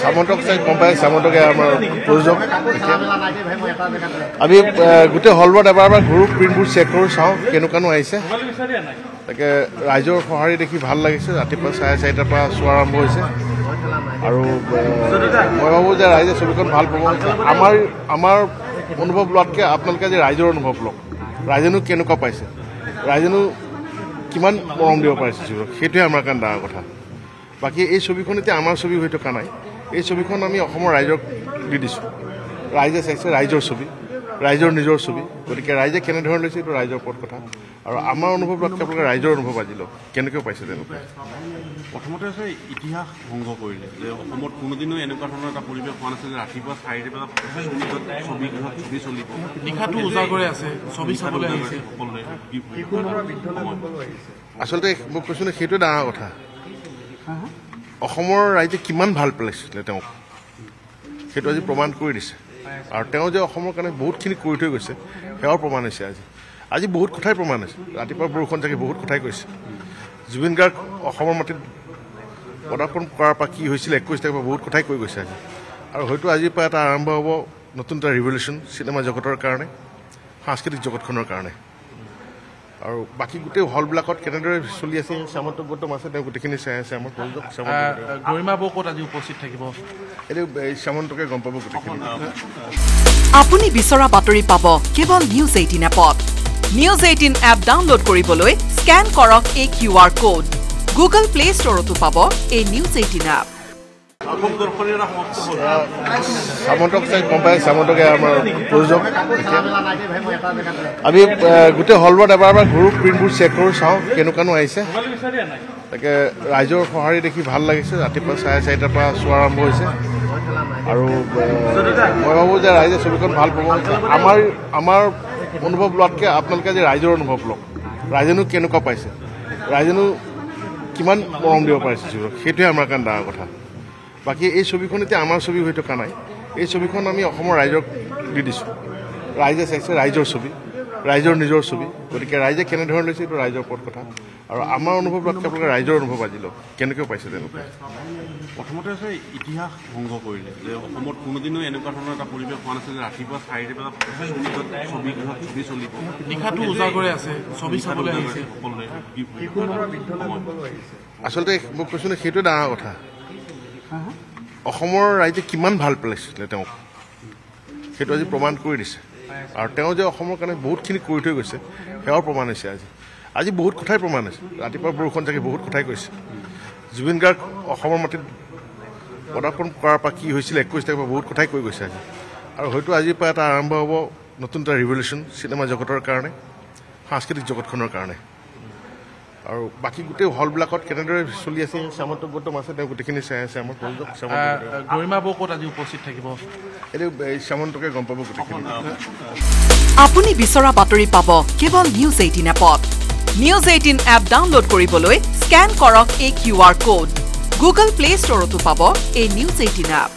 সামন্তক গম পাই সামন্তকে আমাৰ প্ৰযোজক আমি গোটেই হলবোৰত এবাৰ ঘূৰোঁ প্ৰিণ্টবোৰ চেক কৰোঁ চাওঁ কেনেকুৱানো আহিছে তাকে ৰাইজৰ সঁহাৰি দেখি ভাল লাগিছে ৰাতিপুৱা 4:30 পৰা চোৱা আৰম্ভ হৈছে আৰু মই ভাবোঁ যে ৰাইজে ছবিখন ভাল পাব আমাৰ অনুভৱ লোৱাতকৈ আপোনালোকে যে ৰাইজৰ অনুভৱ লওক ৰাইজেনো কেনেকুৱা পাইছে ৰাইজেনো কিমান মৰম দিব পাৰিছে সেইটোৱে আমাৰ কাৰণে ডাঙৰ কথা বাকী এই ছবিখন এতিয়া আমাৰ ছবি হৈ থকা নাই এই ছবিখন আমি অসমৰ ৰাইজক দি দিছোঁ ৰাইজে চাইছে ৰাইজৰ ছবি ৰাইজৰ নিজৰ ছবি গতিকে ৰাইজে কেনেধৰণে লৈছে এইটো ৰাইজৰ ওপৰত কথা আৰু আমাৰ অনুভৱ লোৱাতকৈ আপোনালোকে ৰাইজৰ অনুভৱ আজি লওক কেনেকৈ পাইছে তেওঁলোকে প্ৰথমতে হৈছে ইতিহাস ভংগ কৰিলে যে অসমত কোনোদিনো এনেকুৱা ধৰণৰ এটা পৰিৱেশ হোৱা নাছিল যে ৰাতিপুৱা 4:30 বজাত ছবিগৃহত ছবি চলিব নিশাটো উজাগৰে আছে ছবি চাবলৈ আহিছে আচলতে মই কৈছোঁ নে সেইটোৱে ডাঙৰ কথা অসমৰ ৰাইজে কিমান ভাল পাইছিলে তেওঁক সেইটো আজি প্ৰমাণ কৰি দিছে আৰু তেওঁ যে অসমৰ কাৰণে বহুতখিনি কৰি থৈ গৈছে সেয়াও প্ৰমাণ হৈছে আজি বহুত কথাই প্ৰমাণ হৈছে ৰাতিপুৱা বৰষুণ থাকি বহুত কথাই কৈছে জুবিন গাৰ্গ অসমৰ মাটিত পদাৰ্পণ কৰাৰ পৰা কি হৈছিলে 21 তাৰিখৰ পৰা বহুত কথাই কৈ গৈছে আজি আৰু হয়তো আজিৰ পৰা এটা আৰম্ভ হ'ব নতুন এটা ৰিভলিউশ্যন চিনেমা জগতৰ কাৰণে সাংস্কৃতিক জগতখনৰ কাৰণে আৰু বাকী গোটেই হলবিলাকত কেনেদৰে চলি আছে সামন্ত গৌতম আছে তেওঁ গোটেইখিনি চাই আছে আমাৰ প্ৰযোজক গৰিমা বৌ ক'ত আজি উপস্থিত থাকিব এইটো সামন্তকে গম পাব গোটেইখিনি আপুনি বিচৰা বাতৰি পাব কেৱল নিউজ 18 এপত নিউজ 18 এপ ডাউনলোড কৰিবলৈ স্ক্যান কৰক এই QR কোড গুগল প্লে ষ্টৰতো পাব এই নিউজ 18 এপ সামন্তক গম পাই সামন্তকে আমাৰ প্ৰযোজক আমি গোটেই হলবোৰত এবাৰ ঘূৰোঁ প্ৰিণ্টবোৰ চেক কৰোঁ চাওঁ কেনেকুৱানো আহিছে তাকে ৰাইজৰ সঁহাৰি দেখি ভাল লাগিছে ৰাতিপুৱা 4:30 পৰা চোৱা আৰম্ভ হৈছে আৰু মই ভাবোঁ যে ৰাইজে ছবিখন ভাল পাব আমাৰ অনুভৱ লোৱাতকৈ আপোনালোকে যে ৰাইজৰ অনুভৱ লওক ৰাইজেনো কেনেকুৱা পাইছে ৰাইজেনো কিমান মৰম দিব পাৰিছে সেইটোৱে আমাৰ কাৰণে ডাঙৰ কথা বাকী এই ছবিখন এতিয়া আমাৰ ছবি হৈ থকা নাই এই ছবিখন আমি অসমৰ ৰাইজক দি দিছোঁ ৰাইজে চাইছে ৰাইজৰ ছবি ৰাইজৰ নিজৰ ছবি গতিকে ৰাইজে কেনেধৰণে লৈছে এইটো ৰাইজৰ ওপৰত কথা আৰু আমাৰ অনুভৱ লোৱাতকৈ আপোনালোকে ৰাইজৰ অনুভৱ আজি লওক কেনেকৈ পাইছে তেওঁলোকে প্ৰথমতে হৈছে ইতিহাস ভংগ কৰিলে যে অসমত কোনোদিনো এনেকুৱা ধৰণৰ এটা পৰিৱেশ হোৱা নাছিল যে ৰাতিপুৱা 4:30 বজাত ছবিগৃহত ছবি চলিব নিশাটো উজাগৰে আছে ছবি চাবলৈ আহিছে আচলতে মই কৈছোঁ নে সেইটোৱে ডাঙৰ কথা অসমৰ ৰাইজে কিমান ভাল পাইছিলে তেওঁক সেইটো আজি প্ৰমাণ কৰি দিছে আৰু তেওঁ যে অসমৰ কাৰণে বহুতখিনি কৰি থৈ গৈছে সেয়াও প্ৰমাণ হৈছে আজি বহুত কথাই প্ৰমাণ হৈছে ৰাতিপুৱা বৰষুণ থাকি বহুত কথাই কৈছে জুবিন গাৰ্গ অসমৰ মাটিত পদাৰ্পণ কৰাৰ পৰা কি হৈছিলে 21 তাৰিখৰ পৰা বহুত কথাই কৈ গৈছে আজি আৰু হয়তো আজিৰ পৰা এটা আৰম্ভ হ'ব নতুন এটা ৰিভলিউশ্যন চিনেমা জগতৰ কাৰণে সাংস্কৃতিক জগতখনৰ কাৰণে আৰু বাকী গোটেই হলবিলাকত কেনেদৰে চলি আছে সামন্ত গৌতম আছে তেওঁ গোটেইখিনি চাই আছে আমাৰ প্ৰযোজক গৰিমা বৌ ক'ত আজি উপস্থিত থাকিব এইটো সামন্তকে গম পাব গোটেইখিনি আপুনি বিচৰা বাতৰি পাব কেৱল নিউজ 18 এপত নিউজ 18 এপ ডাউনলোড কৰিবলৈ স্ক্যান কৰক এই QR কোড গুগল প্লে ষ্টৰতো পাব এই নিউজ 18 এপ